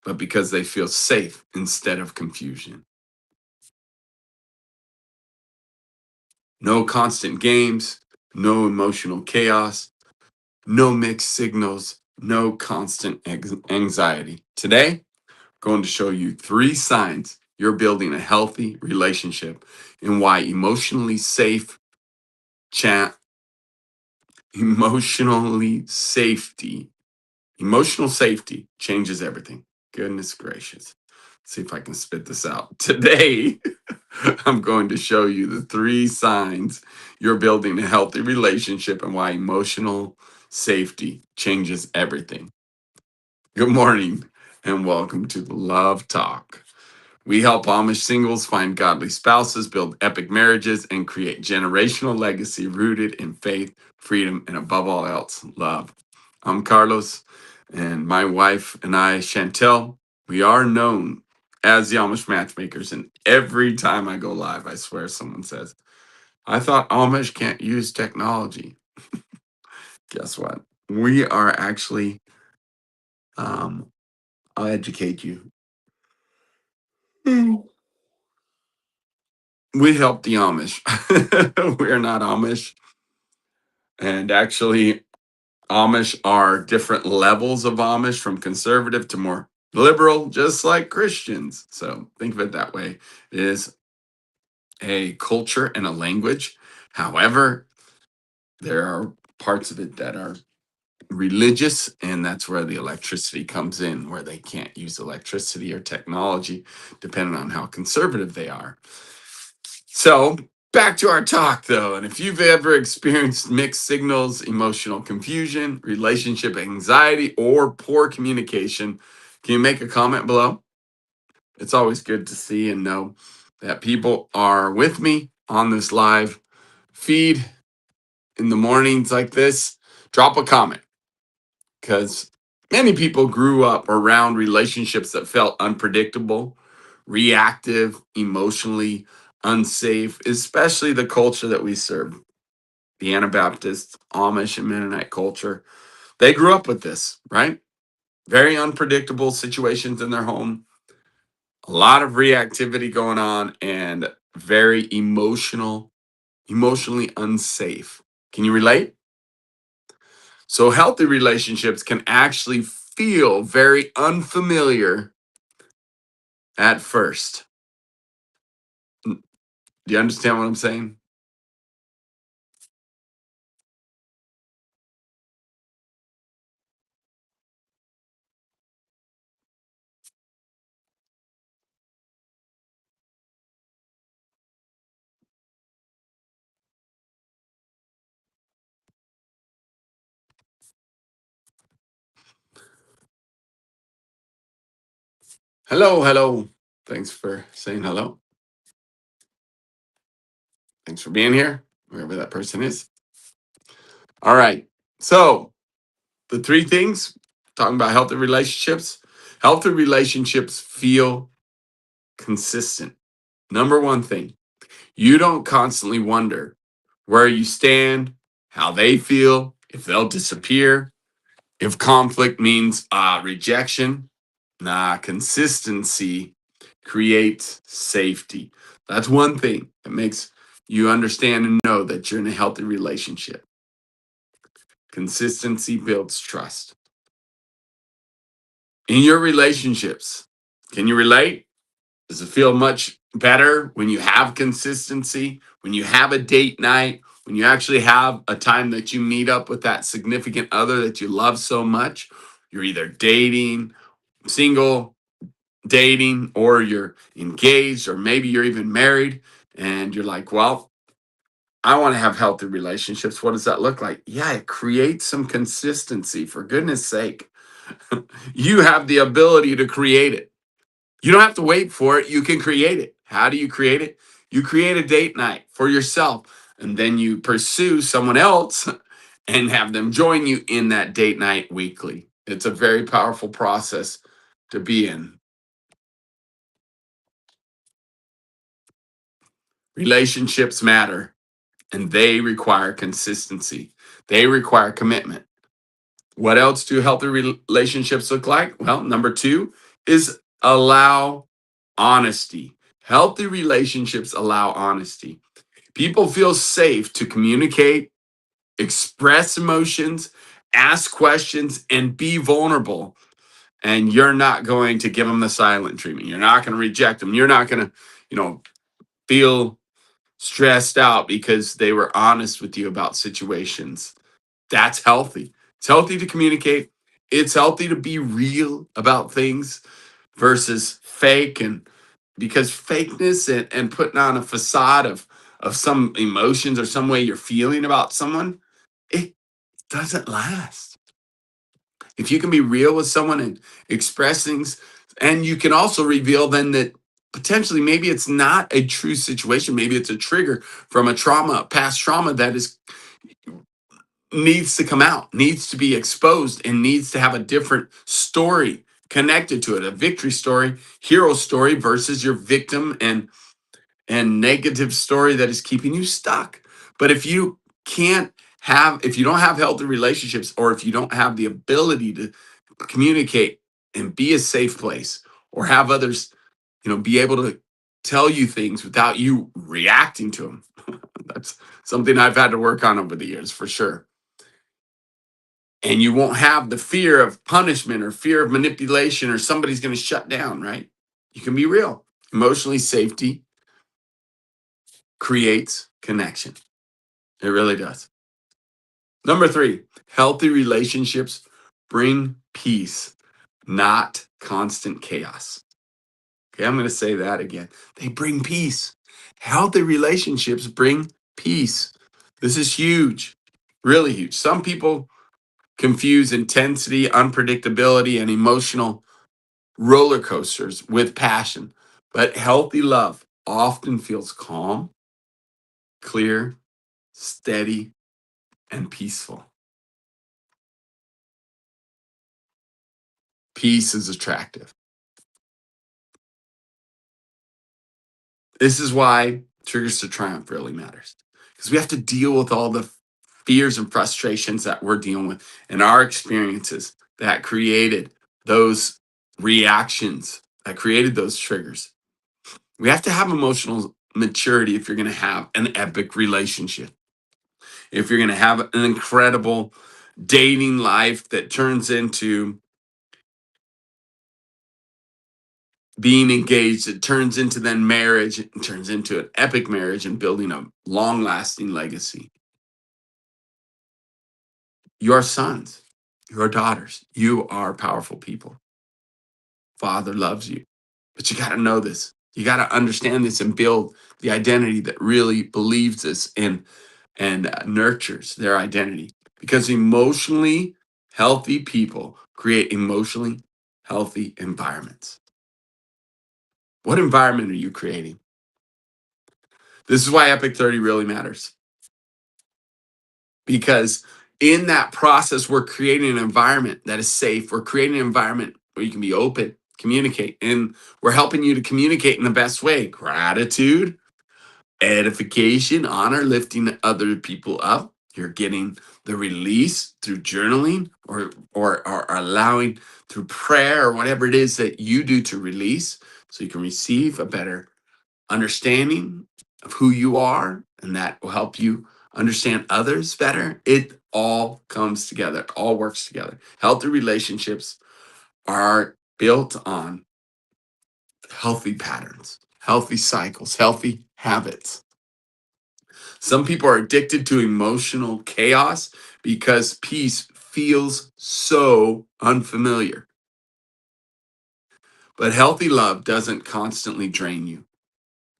but because they feel safe instead of confusion. No constant games, no emotional chaos, no mixed signals, no constant anxiety. Today, I'm going to show you 3 signs you're building a healthy relationship and why cha- emotionally safety emotional safety changes everything. Goodness gracious. Let's see if I can spit this out. Today, I'm going to show you the 3 signs you're building a healthy relationship and why emotional safety changes everything. Good morning and welcome to the Love Talk. We help Amish singles find godly spouses, build epic marriages, and create generational legacy rooted in faith, freedom, and above all else, love. I'm Carlos, and my wife and I, Chantel, we are known as the Amish Matchmakers. And every time I go live, I swear someone says, I thought Amish can't use technology. Guess what? We are actually, I'll educate you. We help the Amish. We're not Amish. And actually, Amish are different levels of Amish from conservative to more liberal, just like Christians. So think of it that way. It is a culture and a language. However, there are parts of it that are religious, and that's where the electricity comes in, where they can't use electricity or technology, depending on how conservative they are. So back to our talk though. And if you've ever experienced mixed signals, emotional confusion, relationship anxiety, or poor communication, can you make a comment below? It's always good to see and know that people are with me on this live feed in the mornings like this. Drop a comment because many people grew up around relationships that felt unpredictable, reactive, emotionally unsafe, especially the culture that we serve, the Anabaptist, Amish, and Mennonite culture. They grew up with this, right? Very unpredictable situations in their home, a lot of reactivity going on, and very emotionally unsafe. Can you relate? So, healthy relationships can actually feel very unfamiliar at first. Do you understand what I'm saying? Hello, hello. Thanks for saying hello. Thanks for being here, wherever that person is. All right. So, the 3 things talking about healthy relationships. Healthy relationships feel consistent. Number 1 thing, you don't constantly wonder where you stand, how they feel, if they'll disappear, if conflict means rejection. Nah, consistency creates safety. That's one thing that makes you understand and know that you're in a healthy relationship. Consistency builds trust. In your relationships, can you relate? Does it feel much better when you have consistency, when you have a date night, when you actually have a time that you meet up with that significant other that you love so much? You're either dating, single, dating, or you're engaged, or maybe you're even married, and you're like, well, I want to have healthy relationships. What does that look like? Yeah, it creates some consistency. For goodness sake, you have the ability to create it. You don't have to wait for it. You can create it. How do you create it? You create a date night for yourself, and then you pursue someone else and have them join you in that date night weekly. It's a very powerful process to be in. Relationships matter, and they require consistency. They require commitment. What else do healthy relationships look like? Well, number 2, is allow honesty. Healthy relationships allow honesty. People feel safe to communicate, express emotions, ask questions, and be vulnerable. And you're not going to give them the silent treatment. You're not going to reject them. You're not going to, you know, feel stressed out because they were honest with you about situations. That's healthy. It's healthy to communicate. It's healthy to be real about things versus fake, and because fakeness and putting on a facade of some emotions or some way you're feeling about someone, it doesn't last. If you can be real with someone and express things, and you can also reveal then that potentially maybe it's not a true situation, maybe it's a trigger from a trauma, past trauma that is needs to come out, needs to be exposed, and needs to have a different story connected to it, a victory story, hero story versus your victim and negative story that is keeping you stuck. But if you don't have healthy relationships, or if you don't have the ability to communicate and be a safe place, or have others, be able to tell you things without you reacting to them, that's something I've had to work on over the years for sure. And you won't have the fear of punishment or fear of manipulation or somebody's going to shut down, right? You can be real. Emotionally safety creates connection. It really does. Number 3, healthy relationships bring peace, not constant chaos. Okay, I'm going to say that again. They bring peace. Healthy relationships bring peace. This is huge, really huge. Some people confuse intensity, unpredictability, and emotional roller coasters with passion. But healthy love often feels calm, clear, steady, and peaceful. Peace is attractive. This is why Triggers to Triumph really matters, because we have to deal with all the fears and frustrations that we're dealing with and our experiences that created those reactions, that created those triggers. We have to have emotional maturity if you're going to have an epic relationship, if you're going to have an incredible dating life that turns into being engaged, it turns into then marriage, it turns into an epic marriage and building a long lasting legacy. Your sons, your daughters, you are powerful people. Father loves you, but you got to know this. You got to understand this and build the identity that really believes this and nurtures their identity, because emotionally healthy people create emotionally healthy environments. What environment are you creating? This is why Epic 30 really matters, because in that process, we're creating an environment that is safe. We're creating an environment where you can be open, communicate, and we're helping you to communicate in the best way: gratitude, edification, honor, lifting other people up. You're getting the release through journaling, or allowing through prayer, or whatever it is that you do to release, so you can receive a better understanding of who you are, and that will help you understand others better. It all comes together, it all works together. Healthy relationships are built on healthy patterns, healthy cycles, healthy habits. Some people are addicted to emotional chaos because peace feels so unfamiliar. But healthy love doesn't constantly drain you.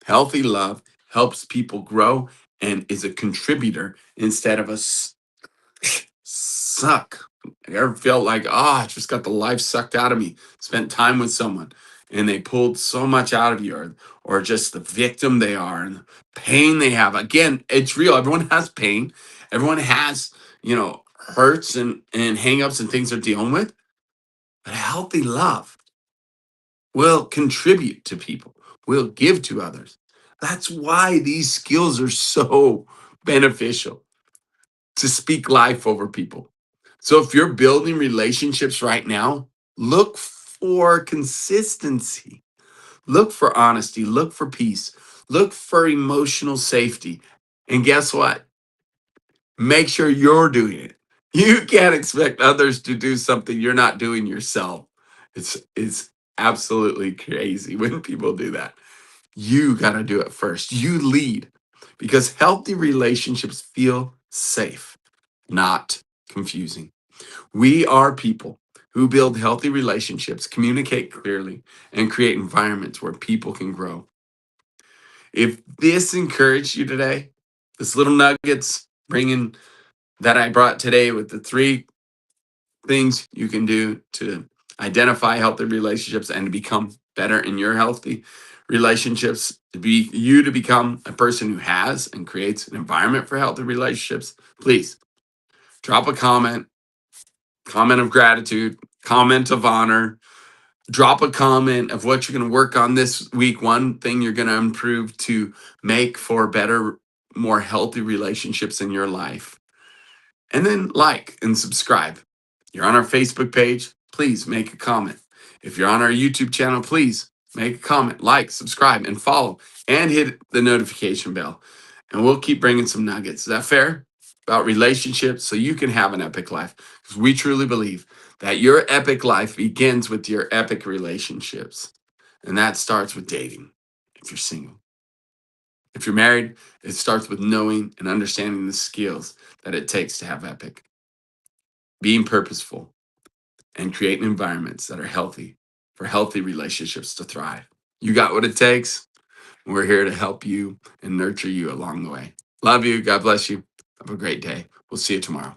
Healthy love helps people grow and is a contributor instead of a suck. I ever felt like, I just got the life sucked out of me, spent time with someone, and they pulled so much out of you, or just the victim they are and the pain they have. Again, it's real. Everyone has pain. Everyone has, hurts and hangups and things they're dealing with. But healthy love will contribute to people, will give to others. That's why these skills are so beneficial, to speak life over people. So if you're building relationships right now, look for consistency. Look for honesty. Look for peace. Look for emotional safety. And guess what? Make sure you're doing it. You can't expect others to do something you're not doing yourself. It's absolutely crazy when people do that. You got to do it first. You lead because healthy relationships feel safe, not confusing. We are people who build healthy relationships, communicate clearly, and create environments where people can grow. If this encouraged you today, this little nuggets bringing that I brought today with the three things you can do to identify healthy relationships and to become better in your healthy relationships, to be you to become a person who has and creates an environment for healthy relationships, please drop a comment, comment of gratitude, comment of honor, drop a comment of what you're going to work on this week, one thing you're going to improve to make for better, more healthy relationships in your life. And then like and subscribe. You're on our Facebook page, please make a comment. If you're on our YouTube channel, please make a comment, like, subscribe, and follow, and hit the notification bell. And we'll keep bringing some nuggets. Is that fair? About relationships so you can have an epic life. Because we truly believe that your epic life begins with your epic relationships. And that starts with dating if you're single. If you're married, it starts with knowing and understanding the skills that it takes to have epic, being purposeful, and creating environments that are healthy for healthy relationships to thrive. You got what it takes. We're here to help you and nurture you along the way. Love you. God bless you. Have a great day. We'll see you tomorrow.